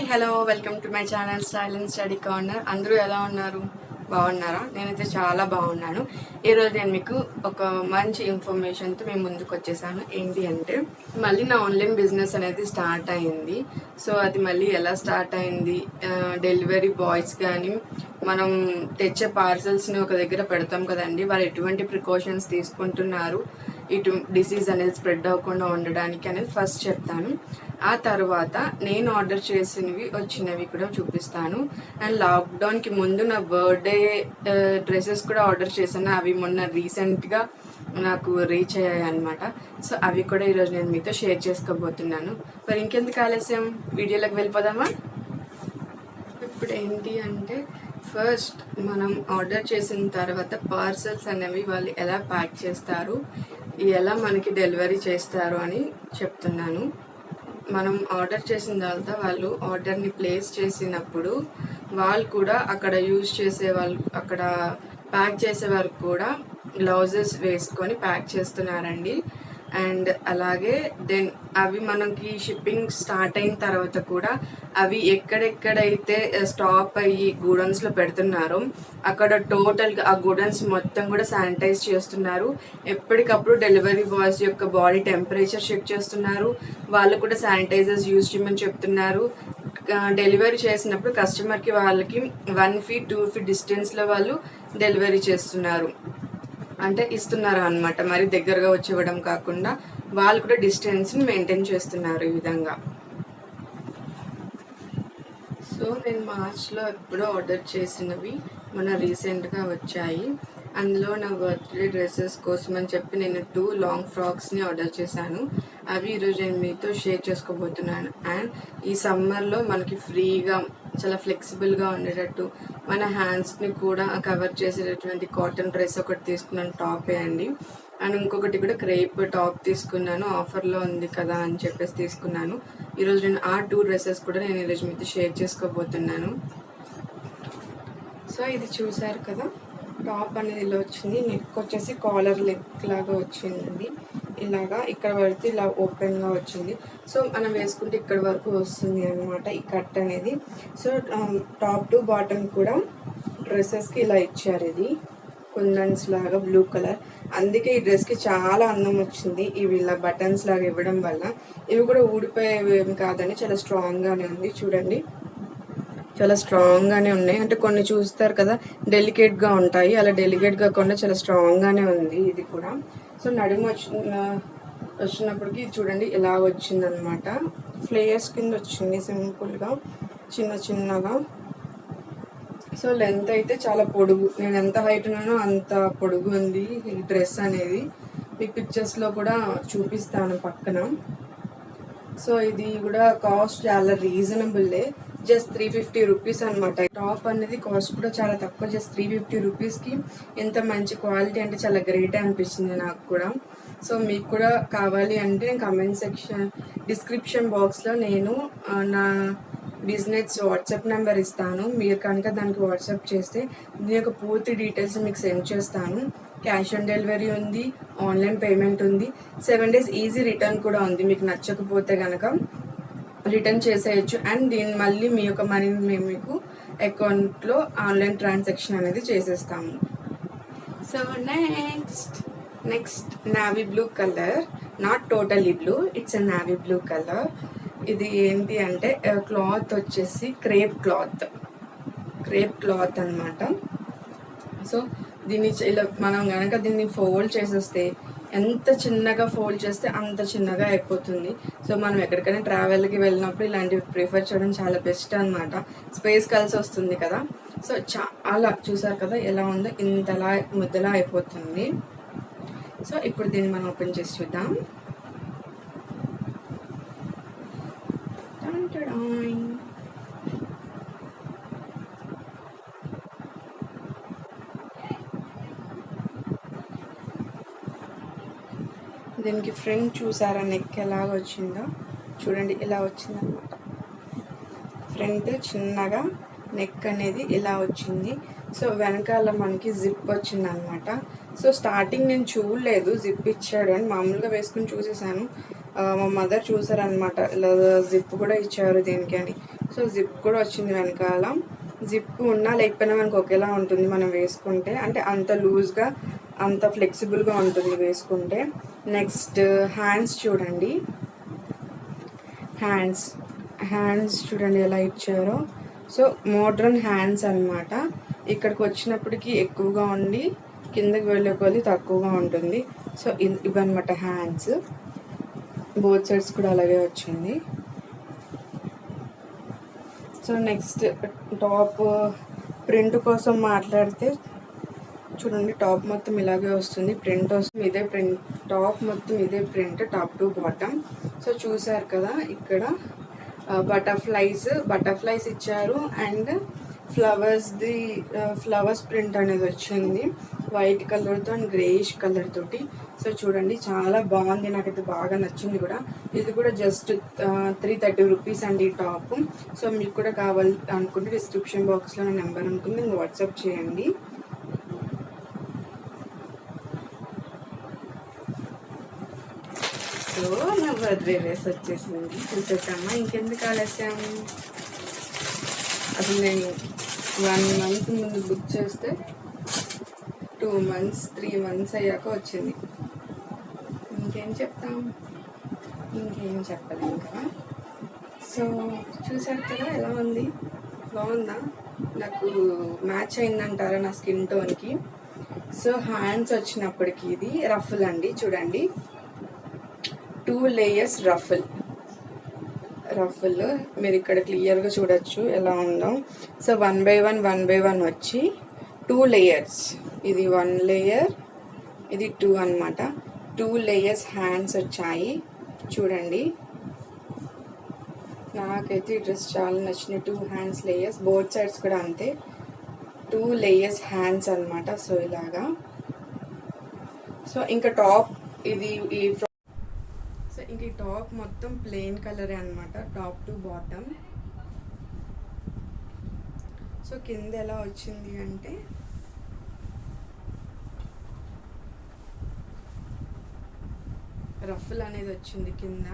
Hello welcome to my channel style and study corner. అందరూ ఎలా ఉన్నారు? బాగున్నారా? నేనైతే చాలా బాగున్నాను. ఈరోజు నేను మీకు ఒక మంచి ఇన్ఫర్మేషన్తో మేము ముందుకు వచ్చేసాను. ఏంటి అంటే మళ్ళీ నా ఆన్లైన్ బిజినెస్ అనేది స్టార్ట్ అయింది. సో అది మళ్ళీ ఎలా స్టార్ట్ అయింది, డెలివరీ బాయ్స్ కానీ మనం తెచ్చే పార్సల్స్ని ఒక దగ్గర పెడతాం కదండి, వాళ్ళు ఎటువంటి ప్రికాషన్స్ తీసుకుంటున్నారు ఇటు డిసీజ్ అనేది స్ప్రెడ్ అవ్వకుండా ఉండడానికి అనేది ఫస్ట్ చెప్తాను. ఆ తర్వాత నేను ఆర్డర్ చేసినవి వచ్చినవి కూడా చూపిస్తాను. అండ్ లాక్డౌన్కి ముందు నా బర్త్డే డ్రెస్సెస్ కూడా ఆర్డర్ చేశాను. అవి మొన్న రీసెంట్గా నాకు రీచ్ అయ్యాయి అనమాట. సో అవి కూడా ఈరోజు నేను మీతో షేర్ చేసుకోబోతున్నాను. మరి ఇంకెందుకు ఆలస్యం, వీడియోలోకి వెళ్ళిపోదామా? ఇప్పుడు ఏంటి అంటే ఫస్ట్ మనం ఆర్డర్ చేసిన తర్వాత పార్సల్స్ అనేవి వాళ్ళు ఎలా ప్యాక్ చేస్తారు, ఎలా మనకి డెలివరీ చేస్తారు అని చెప్తున్నాను. మనం ఆర్డర్ చేసిన తర్వాత వాళ్ళు ఆర్డర్ని ప్లేస్ చేసినప్పుడు వాళ్ళు కూడా అక్కడ యూజ్ చేసే వాళ్ళు, అక్కడ ప్యాక్ చేసే వారు కూడా గ్లౌజెస్ వేసుకొని ప్యాక్ చేస్తున్నారండి. అండ్ అలాగే దెన్ అవి మనకి షిప్పింగ్ స్టార్ట్ అయిన తర్వాత కూడా అవి ఎక్కడెక్కడైతే స్టాప్ అయ్యి గూడౌన్స్లో పెడుతున్నారో అక్కడ టోటల్గా ఆ గూడౌన్స్ మొత్తం కూడా శానిటైజ్ చేస్తున్నారు. ఎప్పటికప్పుడు డెలివరీ బాయ్స్ యొక్క బాడీ టెంపరేచర్ చెక్ చేస్తున్నారు. వాళ్ళు కూడా శానిటైజర్స్ యూజ్ చేయమని చెప్తున్నారు. డెలివరీ చేసినప్పుడు కస్టమర్కి వాళ్ళకి 1 feet 2 feet డిస్టెన్స్లో వాళ్ళు డెలివరీ చేస్తున్నారు, అంటే ఇస్తున్నారు అనమాట. మరి దగ్గరగా వచ్చి ఇవ్వడం కాకుండా వాళ్ళు కూడా డిస్టెన్స్ని మెయింటైన్ చేస్తున్నారు ఈ విధంగా. సో నేను మార్చ్లో ఎప్పుడో ఆర్డర్ చేసినవి మొన్న రీసెంట్గా వచ్చాయి. అందులో నా బర్త్డే డ్రెస్సెస్ కోసం అని చెప్పి నేను 2 లాంగ్ ఫ్రాక్స్ని ఆర్డర్ చేశాను. అవి ఈరోజు నేను మీతో షేర్ చేసుకోబోతున్నాను. అండ్ ఈ సమ్మర్లో మనకి ఫ్రీగా చాలా ఫ్లెక్సిబుల్గా ఉండేటట్టు మన హ్యాండ్స్ని కూడా కవర్ చేసేటటువంటి కాటన్ డ్రెస్ ఒకటి తీసుకున్నాను, టాప్ అండి. అండ్ ఇంకొకటి కూడా క్రేప్ టాప్ తీసుకున్నాను, ఆఫర్లో ఉంది కదా అని చెప్పేసి తీసుకున్నాను. ఈరోజు నేను ఆ 2 డ్రెస్సెస్ కూడా నేను ఈరోజు మీతో షేర్ చేసుకోబోతున్నాను. సో ఇది చూసారు కదా, టాప్ అనేది ఇలా వచ్చింది. నెక్ వచ్చేసి కాలర్ నెక్ లాగా వచ్చింది. ఇలాగా ఇక్కడ పడితే ఇలా ఓపెన్గా వచ్చింది. సో మనం వేసుకుంటే ఇక్కడ వరకు వస్తుంది అనమాట ఈ కట్ అనేది. సో టాప్ టు బాటమ్ కూడా డ్రెస్సెస్కి ఇలా ఇచ్చారు. ఇది కుందన్స్ లాగా బ్లూ కలర్, అందుకే ఈ డ్రెస్కి చాలా అందం వచ్చింది. ఇవి ఇలా బటన్స్ లాగా ఇవ్వడం వల్ల ఇవి కూడా ఊడిపోయేవి కాదని చాలా స్ట్రాంగ్గానే ఉంది. చూడండి, చాలా స్ట్రాంగ్గానే ఉన్నాయి. అంటే కొన్ని చూస్తారు కదా డెలికేట్గా ఉంటాయి, అలా డెలికేట్ కాకుండా చాలా స్ట్రాంగ్గానే ఉంది ఇది కూడా. సో నడుము వచ్చినప్పటికి చూడండి ఇలా వచ్చిందనమాట. ఫ్లేయర్స్ కింద వచ్చింది సింపుల్గా చిన్న చిన్నగా. సో లెంత్ అయితే చాలా పొడుగు, నేను ఎంత హైట్ ఉన్నానో అంత పొడుగు ఉంది ఈ డ్రెస్ అనేది. మీకు పిక్చర్స్లో కూడా చూపిస్తాను పక్కన. సో ఇది కూడా కాస్ట్ చాలా రీజనబుల్లే, జస్ట్ 350 రూపీస్ అనమాట. టాప్ అనేది కాస్ట్ కూడా చాలా తక్కువ, జస్ట్ 350 రూపీస్కి ఎంత మంచి క్వాలిటీ అంటే చాలా గ్రేట్ అనిపించింది నాకు కూడా. సో మీకు కూడా కావాలి అంటే కమెంట్ సెక్షన్ డిస్క్రిప్షన్ బాక్స్లో నేను నా బిజినెస్ వాట్సాప్ నెంబర్ ఇస్తాను. మీరు కనుక దానికి వాట్సాప్ చేస్తే దీని యొక్క పూర్తి డీటెయిల్స్ మీకు సెండ్ చేస్తాను. క్యాష్ ఆన్ డెలివరీ ఉంది, ఆన్లైన్ పేమెంట్ ఉంది, 7 days ఈజీ రిటర్న్ కూడా ఉంది. మీకు నచ్చకపోతే కనుక రిటర్న్ చేసేయచ్చు. అండ్ దీన్ని మళ్ళీ మీ యొక్క మనీని మేము మీకు అకౌంట్లో ఆన్లైన్ ట్రాన్సాక్షన్ అనేది చేసేస్తాము. So next navy blue colour, not totally blue, it's a navy blue colour. ఇది ఏంటి అంటే క్లాత్ వచ్చేసి క్రేప్ క్లాత్ అనమాట. సో దీన్ని ఇలా మనం కనుక దీన్ని ఫోల్డ్ చేసేస్తే ఎంత చిన్నగా ఫోల్డ్ చేస్తే అంత చిన్నగా అయిపోతుంది. సో మనం ఎక్కడికైనా ట్రావెల్కి వెళ్ళినప్పుడు ఇలాంటివి ప్రిఫర్ చేయడం చాలా బెస్ట్ అనమాట. స్పేస్ కలిసి వస్తుంది కదా. సో చాలా చూసారు కదా ఎలా ఉందో, ఇంతలా ముద్దలా అయిపోతుంది. సో ఇప్పుడు దీన్ని మనం ఓపెన్ చేసి చూద్దాం. దీనికి ఫ్రంట్ చూసారా నెక్ ఎలాగ వచ్చిందో, చూడండి ఇలా వచ్చిందనమాట. ఫ్రంట్ చిన్నగా నెక్ అనేది ఇలా వచ్చింది. సో వెనకాల మనకి జిప్ వచ్చింది అనమాట. సో స్టార్టింగ్ నేను చూడలేదు జిప్ ఇచ్చాడు అని, మామూలుగా వేసుకుని చూసేసాను. మా మదర్ చూసారనమాట, ఇలా జిప్ కూడా ఇచ్చారు దీనికి అని. సో జిప్ కూడా వచ్చింది వెనకాల. జిప్ ఉన్నా లేకపోయినా మనకు ఒకేలా ఉంటుంది మనం వేసుకుంటే, అంటే అంత లూజ్గా అంత ఫ్లెక్సిబుల్గా ఉంటుంది వేసుకుంటే. నెక్స్ట్ హ్యాండ్స్ చూడండి, హ్యాండ్స్ చూడండి ఎలా ఇచ్చారో. సో మోడ్రన్ హ్యాండ్స్ అనమాట. ఇక్కడికి వచ్చినప్పటికీ ఎక్కువగా ఉండి కిందకి వెళ్ళే కొద్ది తక్కువగా ఉంటుంది. సో ఇవన్నమాట హ్యాండ్స్. బోత్ సైడ్స్ కూడా అలాగే వచ్చింది. సో నెక్స్ట్ టాప్ ప్రింట్ కోసం మాట్లాడితే చూడండి, టాప్ మొత్తం ఇలాగే వస్తుంది, ప్రింట్ వస్తుంది, ఇదే ప్రింట్, టాప్ మొత్తం ఇదే print top to bottom. So చూసారు కదా, ఇక్కడ బటర్ఫ్లైస్ ఇచ్చారు అండ్ ఫ్లవర్స్ ప్రింట్ అనేది వచ్చింది వైట్ కలర్తో అండ్ గ్రేయిష్ కలర్ తోటి. సో చూడండి చాలా బాగుంది, నాకైతే బాగా నచ్చింది కూడా. ఇది కూడా జస్ట్ 330 రూపీస్ అండి ఈ టాప్. సో మీకు కూడా కావాలి అనుకుంటే డిస్క్రిప్షన్ బాక్స్లో నా నెంబర్ ఉంటుంది, మీరు వాట్సాప్ చేయండి. సో నా బర్త్డే డ్రెస్ వచ్చేసింది, చూసేద్దామా, ఇంకెందుకు ఆలస్యం. అసలు నేను 1 మంత్ ముందు బుక్ చేస్తే 2 months 3 months అయ్యాక వచ్చింది. ఇంకేం చెప్తాం, ఇంకేం చెప్పలేం కదా. సో చూసారు కదా ఎలా ఉంది, బాగుందా, నాకు మ్యాచ్ అయిందంటారా నా స్కిన్ టోన్కి. సో హ్యాండ్స్ వచ్చినప్పటికి ఇది రఫుల్ అండి, చూడండి 2 layers రఫుల్ మీరు ఇక్కడ క్లియర్గా చూడొచ్చు ఎలా ఉందో. సో 1 by 1 వచ్చి 2 layers, ఇది 1 layer, ఇది 2 అనమాట. 2 layers హ్యాండ్స్ వచ్చాయి చూడండి. నాకైతే ఈ డ్రెస్ చాలా నచ్చింది. 2 hands layers, బోత్ సైడ్స్ కూడా అంతే, 2 layers హ్యాండ్స్ అనమాట. సో ఇలాగా. సో ఇంకా టాప్ ఇది ఇంక ఈ టాప్ మొత్తం ప్లెయిన్ కలరే అనమాట, టాప్ టు బాటమ్. సో కింద ఎలా వచ్చింది అంటే రఫుల్ అనేది వచ్చింది కింద.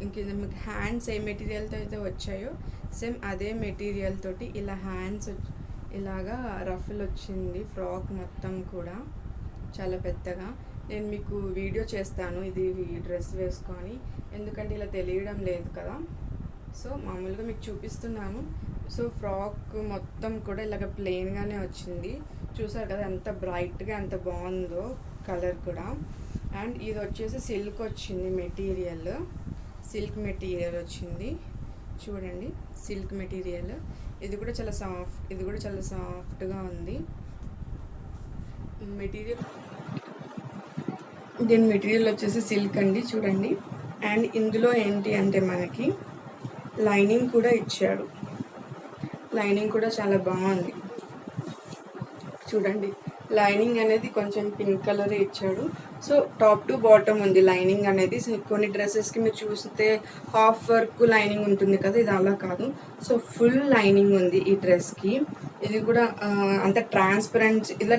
ఇంక మీకు హ్యాండ్స్ ఏ మెటీరియల్తో అయితే వచ్చాయో సేమ్ అదే మెటీరియల్ తోటి ఇలా హ్యాండ్స్ ఇలాగా రఫుల్ వచ్చింది. ఫ్రాక్ మొత్తం కూడా చాలా పెద్దగా. నేను మీకు వీడియో చేస్తాను ఇది డ్రెస్ వేసుకొని, ఎందుకంటే ఇలా తెలియడం లేదు కదా. సో మామూలుగా మీకు చూపిస్తున్నాను. సో ఫ్రాక్ మొత్తం కూడా ఇలాగ ప్లెయిన్గానే వచ్చింది, చూసారు కదా ఎంత బ్రైట్గా ఎంత బాగుందో కలర్ కూడా. అండ్ ఇది వచ్చేసి సిల్క్ వచ్చింది మెటీరియల్, సిల్క్ మెటీరియల్ వచ్చింది చూడండి, సిల్క్ మెటీరియల్. ఇది కూడా చాలా సాఫ్ట్గా ఉంది మెటీరియల్. దీని మెటీరియల్ వచ్చేసి సిల్క్ అండి చూడండి. అండ్ ఇందులో ఏంటి అంటే మనకి లైనింగ్ కూడా ఇచ్చాడు, లైనింగ్ కూడా చాలా బాగుంది చూడండి. లైనింగ్ అనేది కొంచెం పింక్ కలర్ ఇచ్చాడు. సో టాప్ టు బాటమ్ ఉంది లైనింగ్ అనేది. కొన్ని డ్రెస్సెస్కి మీరు చూస్తే హాఫ్ వర్క్ లైనింగ్ ఉంటుంది కదా, ఇది అలా కాదు. సో ఫుల్ లైనింగ్ ఉంది ఈ డ్రెస్కి. ఇది కూడా అంత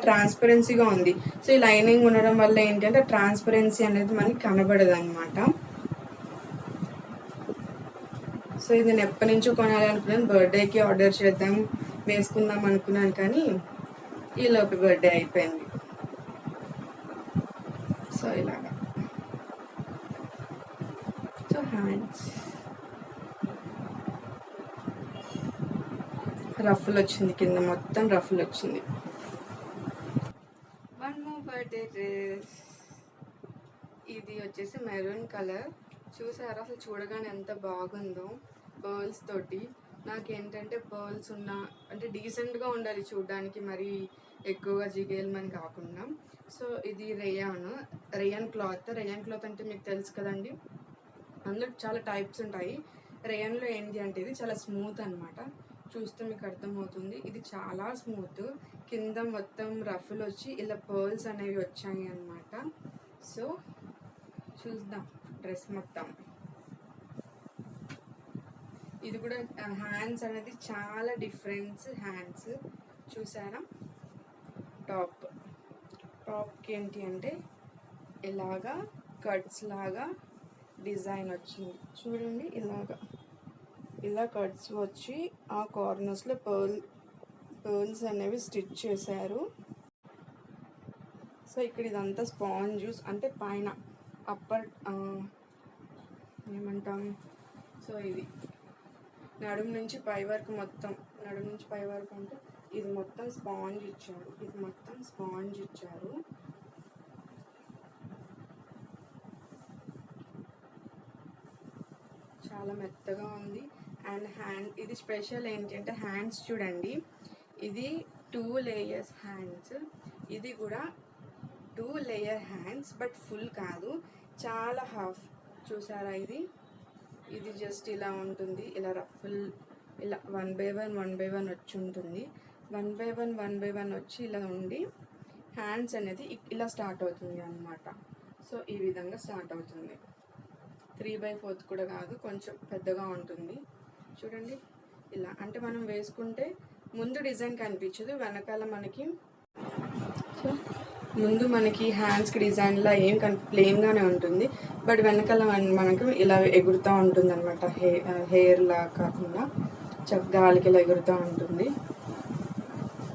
ట్రాన్స్పరెన్సీగా ఉంది. సో ఈ లైనింగ్ ఉండడం వల్ల ఏంటంటే ట్రాన్స్పరెన్సీ అనేది మనకి కనబడదు అనమాట. సో ఇది నేను ఎప్పటి నుంచో కొనాలి అనుకున్నాను, బర్త్డేకి ఆర్డర్ చేద్దాం వేసుకుందాం అనుకున్నాను, కానీ ఈలోపు బర్త్డే అయిపోయింది. సో ఇలాగా. సో హ్యాండ్స్ రఫుల్ వచ్చింది, కింద మొత్తం రఫుల్ వచ్చింది. 1 more బర్త్డే డ్రెస్, ఇది వచ్చేసి మెరూన్ కలర్. చూసారా అసలు చూడగానే ఎంత బాగుందో, పర్ల్స్ తోటి. నాకేంటంటే పర్ల్స్ ఉన్న అంటే డీసెంట్గా ఉండాలి చూడడానికి, మరి ఎక్కువగా జిగేల్మని కాకుండా. సో ఇది రేయాన్ క్లాత్ అంటే మీకు తెలుసు కదండి, అందులో చాలా టైప్స్ ఉంటాయి. రేయాన్లో ఏంటి అంటే ఇది చాలా స్మూత్ అనమాట, చూస్తే మీకు అర్థమవుతుంది. ఇది చాలా స్మూత్, కింద మొత్తం రఫుల్ వచ్చి ఇలా పర్ల్స్ అనేవి వచ్చాయి అన్నమాట. సో చూద్దాం డ్రెస్ మొత్తం. ఇది కూడా హ్యాండ్స్ అనేది చాలా డిఫరెన్స్ హ్యాండ్స్ చూసారా. టాప్కి ఏంటి అంటే ఇలాగా కట్స్ లాగా డిజైన్ వచ్చింది చూడండి. ఇలా కట్స్ వచ్చి ఆ కార్నర్స్లో పర్ల్స్ అనేవి స్టిచ్ చేశారు. సో ఇక్కడ ఇదంతా స్పాంజ్ అంటే పైన అప్పర్ ఏమంటాం, సో ఇది నడుము నుంచి పై వరకు అంటే ఇది మొత్తం స్పాంజ్ ఇచ్చారు. చాలా మెత్తగా ఉంది. అండ్ ఇది స్పెషల్ ఏంటంటే హ్యాండ్స్ చూడండి, ఇది 2 లేయర్స్ హ్యాండ్స్. ఇది కూడా 2 లేయర్ హ్యాండ్స్, బట్ ఫుల్ కాదు, చాలా హాఫ్. చూసారా, ఇది జస్ట్ ఇలా ఉంటుంది. ఇలా రఫుల్ ఇలా 1 by 1 వచ్చి ఉంటుంది. 1 by 1 వచ్చి ఇలా ఉండి హ్యాండ్స్ అనేది ఇలా స్టార్ట్ అవుతుంది అన్నమాట. సో ఈ విధంగా స్టార్ట్ అవుతుంది. 3/4 కూడా కాదు, కొంచెం పెద్దగా ఉంటుంది చూడండి. ఇలా అంటే మనం వేసుకుంటే ముందు డిజైన్ కనిపించదు, వెనకాల మనకి హ్యాండ్స్కి డిజైన్లా ఏం ప్లెయిన్గానే ఉంటుంది, బట్ వెనకాల మనకి ఇలా ఎగురుతూ ఉంటుంది అనమాట. హెయిర్లా కాకుండా గాలికి ఇలా ఎగురుతూ ఉంటుంది.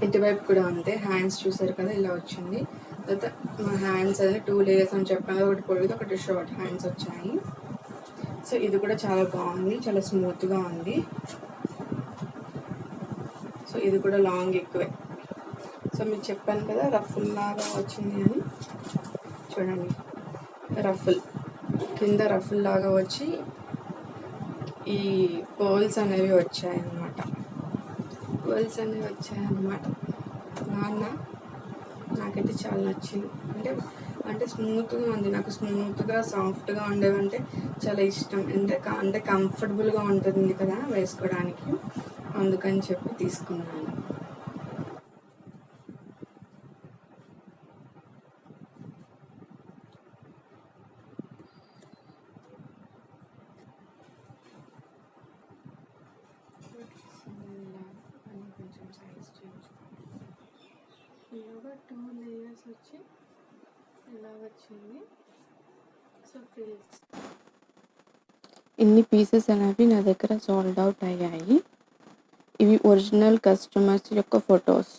ఇటువైపు కూడా అంతే. హ్యాండ్స్ చూసారు కదా, ఇలా వచ్చింది. తర్వాత మా హ్యాండ్స్ అనేది 2 లేయర్స్ అని చెప్పాను, ఒకటి పొడిది ఒకటి షార్ట్ హ్యాండ్స్ వచ్చాయి. సో ఇది కూడా చాలా బాగుంది, చాలా స్మూత్గా ఉంది. సో ఇది కూడా లాంగ్ ఎక్కువే. సో మీకు చెప్పాను కదా రఫుల్ లాగా వచ్చింది అని. చూడండి, కింద రఫుల్ లాగా వచ్చి ఈ పర్ల్స్ అనేవి వచ్చాయన్నమాట. నాకైతే చాలా నచ్చింది. అంటే స్మూత్గా ఉంది. నాకు స్మూత్గా సాఫ్ట్గా ఉండేవంటే చాలా ఇష్టం. అంటే కంఫర్టబుల్గా ఉంటుంది కదా వేసుకోవడానికి, అందుకని చెప్పి తీసుకున్నాను. కొంచెం సైజ్ చేంజ్, ఇలాగా 2 లేయర్స్ వచ్చి ఇలా వచ్చింది. సో ఫ్రిల్స్ ఇన్ని పీసెస్ అనేవి నా దగ్గర సోల్డ్ అవుట్ అయ్యాయి. ఇవి ఒరిజినల్ కస్టమర్స్ యొక్క ఫొటోస్.